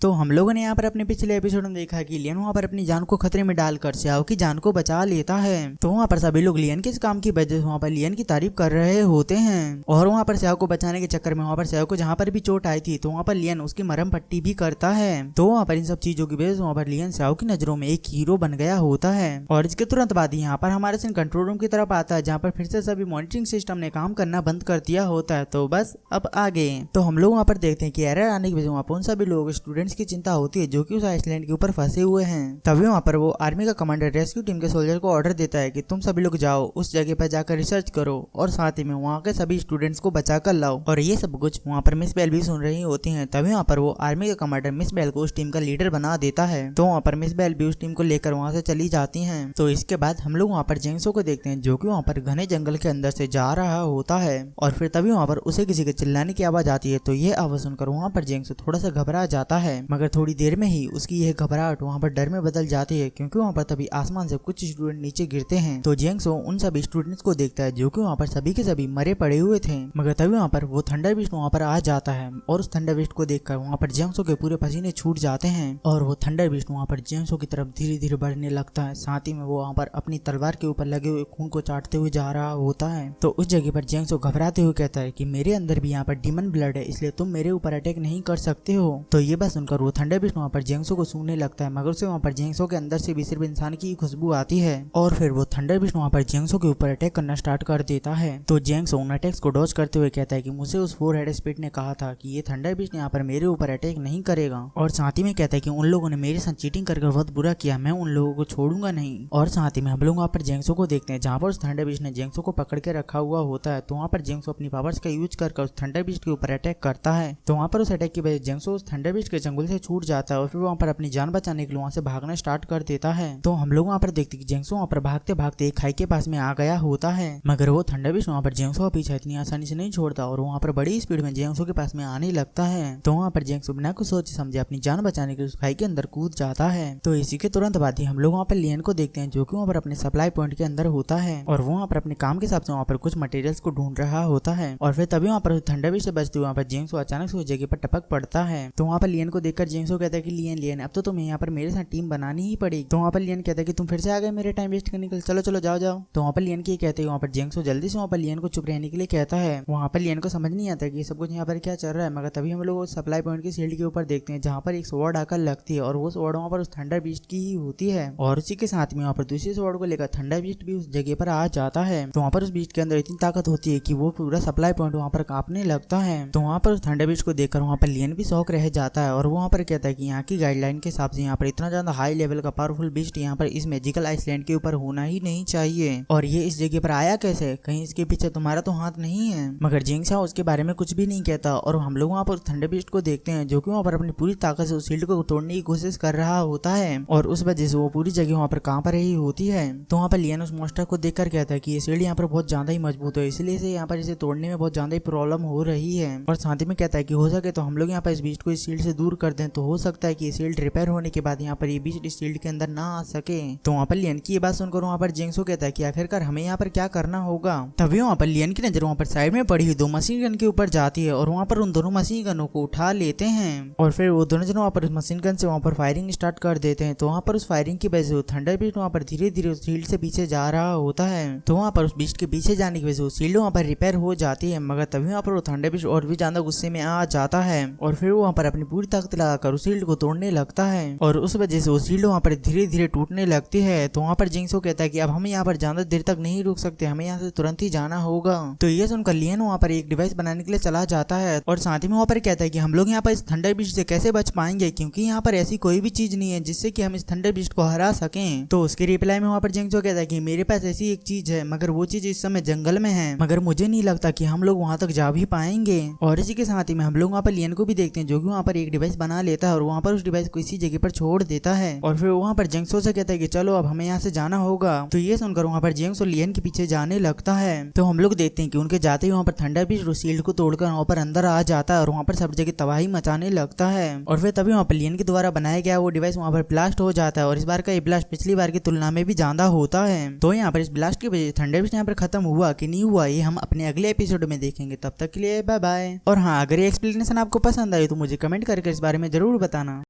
तो हम लोगों ने यहाँ पर अपने पिछले एपिसोड में देखा कि लियन वहाँ पर अपनी जान को खतरे में डालकर स्याओ की जान को बचा लेता है। तो वहाँ पर सभी लोग लियन के इस काम की वजह से वहाँ पर लियन की तारीफ कर रहे होते हैं और वहाँ पर स्याओ को बचाने के चक्कर में वहाँ पर स्याओ को जहाँ पर भी चोट आई थी तो वहाँ पर लियन उसकी मरहम पट्टी भी करता है। तो वहाँ पर इन सब चीजों की वजह से वहाँ पर लियन स्याओ की नजरों में एक हीरो बन गया होता है। और इसके तुरंत बाद यहाँ पर हमारा सीन कंट्रोल रूम की तरफ आता है जहाँ पर फिर से सभी मॉनिटरिंग सिस्टम ने काम करना बंद कर दिया होता है। तो बस अब आगे तो हम लोग वहाँ पर देखते हैं कि एरर आने की वजह से वहाँ पर उन सभी लोग स्टूडेंट्स की चिंता होती है जो कि उस आइसलैंड के ऊपर फंसे हुए हैं। तभी वहाँ पर वो आर्मी का कमांडर रेस्क्यू टीम के सोल्जर को ऑर्डर देता है कि तुम सभी लोग जाओ उस जगह पर जाकर रिसर्च करो और साथ ही में वहाँ के सभी स्टूडेंट्स को बचा कर लाओ। और ये सब कुछ वहाँ पर मिस बेल भी सुन रही होती है। तभी वहाँ पर वो आर्मी का कमांडर मिस बेल को उस टीम का लीडर बना देता है। तो वहाँ पर मिस बेल भी उस टीम को लेकर वहाँ से चली जाती है। तो इसके बाद हम लोग वहाँ पर जेंगसो को देखते हैं जो कि वहाँ पर घने जंगल के अंदर से जा रहा होता है। और फिर तभी वहाँ पर उसे किसी के चिल्लाने की आवाज आती है। तो ये आवाज सुनकर वहाँ पर जेंगसो थोड़ा सा घबरा जाता है, मगर थोड़ी देर में ही उसकी यह घबराहट वहाँ पर डर में बदल जाती है क्योंकि वहाँ पर तभी आसमान से कुछ स्टूडेंट नीचे गिरते हैं। तो जेंगसो उन सभी स्टूडेंट्स को देखता है जो कि वहाँ पर सभी के सभी मरे पड़े हुए थे, मगर तभी वहाँ पर वो थंडर बिस्ट वहाँ पर आ जाता है और उस थंडर बिस्ट को देखकर वहाँ पर जेंगसो के पूरे पसीने छूट जाते हैं और वो थंडर बिस्ट वहाँ पर जेंगसो की तरफ धीरे धीरे बढ़ने लगता है। साथ ही में वो वहाँ पर अपनी तलवार के ऊपर लगे हुए खून को चाटते हुए जा रहा होता है। तो उस जगह पर जेंगसो घबराते हुए कहता है कि मेरे अंदर भी यहाँ पर डीमन ब्लड है, इसलिए तुम मेरे ऊपर अटैक नहीं कर सकते हो। तो ये बात सुनकर वो थंडर बिस्ट वहाँ पर जेंगसो को सूंघने लगता है, मगर उसे वहाँ पर जेंगसो के अंदर से भी सिर्फ इंसान की खुशबू आती है और फिर वो थंडर बिस्ट वहाँ पर जेंगसो के ऊपर अटैक करना स्टार्ट कर देता है। तो जेंगसो उन अटैक्स को डॉज करते हुए कहता है कि मुझे उस 4 हेड स्पिरिट ने कहा था कि ये थंडर बिस्ट यहाँ पर मेरे ऊपर अटैक नहीं करेगा और साथ ही में कहता है कि उन लोगों ने मेरे साथ चीटिंग करके बहुत बुरा किया, मैं उन लोगों को छोड़ूंगा नहीं। और साथ ही में हम लोग वहाँ पर जेंगसो को देखते हैं जहाँ पर उस थंडर बिस्ट ने जेंगसो को पकड़ के रखा हुआ होता है। तो वहाँ पर जेंगसो अपनी पावर्स का यूज कर उस थंडर बिस्ट के ऊपर अटैक करता है। तो वहाँ पर उस अटैक की वजह से जेंगसो उस थंडर बिस्ट के चंगुल से छूट जाता है और फिर वहाँ पर अपनी जान बचाने के लिए वहाँ से भागना स्टार्ट कर देता है। तो हम लोग वहाँ पर देखते कि जेंगसो वहाँ पर भागते भागते एक खाई के पास में आ गया होता है, मगर वो थंडर बिस्ट वहाँ पर जेंगसो का पीछा इतनी आसानी से नहीं छोड़ता और वहाँ पर बड़ी स्पीड में जेंगसो के पास में आने लगता है। तो वहाँ पर जेंगसो बिना कुछ सोचे समझे अपनी जान बचाने के उस खाई के अंदर कूद जाता है। तो इसी के तुरंत बाद ही हम लोग वहाँ पर लियन को देखते हैं जो कि वहाँ पर अपने सप्लाई पॉइंट के अंदर होता है और वो वहाँ पर अपने काम के हिसाब से वहाँ पर कुछ मटेरियल्स को ढूंढ रहा होता है। और फिर तभी वहाँ पर थंडर बिस्ट से बचते हुए वहाँ पर जेंगसो अचानक से उस जगह पर टपक पड़ता है। तो वहाँ पर लियन को देखकर जेंगसो कहता है कि लियन अब तो तुम्हें यहाँ पर मेरे साथ टीम बनानी ही पड़ेगी। तो वहाँ पर लियन कहता है कि तुम फिर से आ गए मेरे टाइम वेस्ट करने के लिए, चलो चलो जाओ जाओ। तो वहाँ पर लियन की कहते हैं वहाँ पर जेंगसो जल्दी से वहाँ पर लियन को चुप रहने के लिए कहता है। वहाँ पर लियन को समझ नहीं आता कि सब कुछ यहाँ पर क्या चल रहा है, मगर तभी हम लोग सप्लाई पॉइंट की शील्ड के ऊपर देखते हैं जहाँ पर एक स्वॉर्ड आकर लगती है और वो स्वॉर्ड वहाँ पर उस थंडर बिस्ट की ही होती है। और उसी के साथ में वहाँ पर दूसरी स्वॉर्ड को लेकर थंडर बिस्ट भी उस जगह पर आ जाता है। तो वहाँ पर उस बिस्ट के अंदर इतनी ताकत होती है कि वो पूरा सप्लाई पॉइंट वहाँ पर कांपने लगता है। तो वहाँ पर उस थंडर बिस्ट को देखकर वहाँ पर लियन भी शौक रह जाता है और वो वहाँ पर कहता है कि यहाँ की गाइडलाइन के हिसाब से यहाँ पर इतना ज्यादा हाई लेवल का पावरफुल बिस्ट यहाँ पर इस मैजिकल आइसलैंड के ऊपर होना ही नहीं चाहिए और ये इस जगह पर आया कैसे, कहीं इसके पीछे तुम्हारा तो हाथ नहीं है। मगर जेंगसो उसके बारे में कुछ भी नहीं कहता और हम लोग वहाँ पर थंडर बिस्ट को देखते हैं जो कि वहाँ पर अपनी पूरी ताकत से उस शील्ड को तोड़ने की कोशिश कर रहा होता है और उस वजह से वो पूरी जगह वहाँ पर कांप रही होती है। तो वहाँ पर लियन उस मॉन्स्टर को देखकर कहता है कि ये शील्ड यहाँ पर बहुत ज्यादा ही मजबूत है, इसलिए से यहाँ पर इसे तोड़ने में बहुत ज्यादा ही प्रॉब्लम हो रही है। और साथ ही में कहता है कि हो सके तो हम लोग यहाँ पर इस बीस्ट को इस शील्ड से दूर कर दें, तो हो सकता है कि ये शील्ड रिपेयर होने के बाद यहाँ पर ये बीस्ट इस शील्ड के अंदर ना आ सके। तो वहाँ पर लियन की ये बात सुनकर वहाँ पर जेंगसो कहता है कि आखिरकार हमें यहाँ पर क्या करना होगा। तभी वहाँ पर लियन की नजर वहाँ पर साइड में पड़ी हुई 2 मशीन गन के ऊपर जाती है और वहाँ पर उन दोनों मशीन गनों को उठा लेते हैं और फिर वो दोनों जन वहाँ पर मशीन गन से वहाँ पर फायरिंग स्टार्ट कर देते हैं। तो वहाँ पर उस फायरिंग की वजह से थंडर बिस्ट वहाँ पर धीरे धीरे उस शील्ड से पीछे जा रहा होता है। तो वहाँ पर उस बिस्ट के पीछे जाने की वजह से शील्ड वहाँ पर रिपेयर हो जाती है, मगर तभी वहाँ पर वो थंडर बिस्ट और भी ज्यादा गुस्से में आ जाता है और फिर वो वहाँ पर अपनी पूरी ताकत लगाकर उस शील्ड को तोड़ने लगता है और उस वजह से वो शील्ड वहाँ पर धीरे धीरे टूटने लगती है। तो वहाँ पर जेंगसो कहता है कि अब हम यहाँ पर ज्यादा देर तक नहीं रुक सकते, हमें यहाँ से तुरंत ही जाना होगा। तो ये सुनकर लियन वहाँ पर एक डिवाइस बनाने के लिए चला जाता है और साथ ही में वहाँ पर कहता है कि हम लोग यहाँ पर इस थंडर बिस्ट से कैसे बच पाएंगे, क्योंकि यहाँ पर ऐसी कोई भी चीज नहीं है जिससे कि हम इस थंडर बिस्ट को हरा सकें। तो उसके रिप्लाई में वहाँ पर जेंगसो कहता है कि मेरे पास ऐसी एक चीज है, मगर वो चीज इस समय जंगल में है, मगर मुझे नहीं लगता कि हम लोग वहाँ तक जा भी पाएंगे। और इसी के साथ ही में हम लोग वहाँ पर लियन को भी देखते हैं जो कि वहाँ पर एक डिवाइस बना लेता है और वहाँ पर उस डिवाइस को इसी जगह पर छोड़ देता है और फिर वहाँ पर जेंगसो से कहता है कि चलो अब हमें यहाँ से जाना होगा। तो ये सुनकर वहाँ पर जेंगसो लियन के पीछे जाने लगता है। तो हम लोग देखते हैं कि उनके जाते ही वहाँ पर थंडर बिस्ट शील्ड को तोड़कर वहाँ पर अंदर आ जाता है और वहाँ पर सब जगह तबाही मचाने लगता है और फिर तभी वहाँ पर लियन के द्वारा बनाया गया वो डिवाइस वहाँ पर ब्लास्ट हो जाता है और इस बार का ये ब्लास्ट पिछली बार की तुलना में भी ज्यादा होता है। तो यहाँ पर इस ब्लास्ट की वजह से थंडर बिस्ट यहाँ पर खत्म हुआ कि नहीं हुआ ये हम अपने अगले एपिसोड में देखेंगे। तब तक के लिए बाय बाय। और हाँ, अगर ये एक्सप्लेनेशन आपको पसंद आई तो मुझे कमेंट करके इस बारे में जरूर बताना।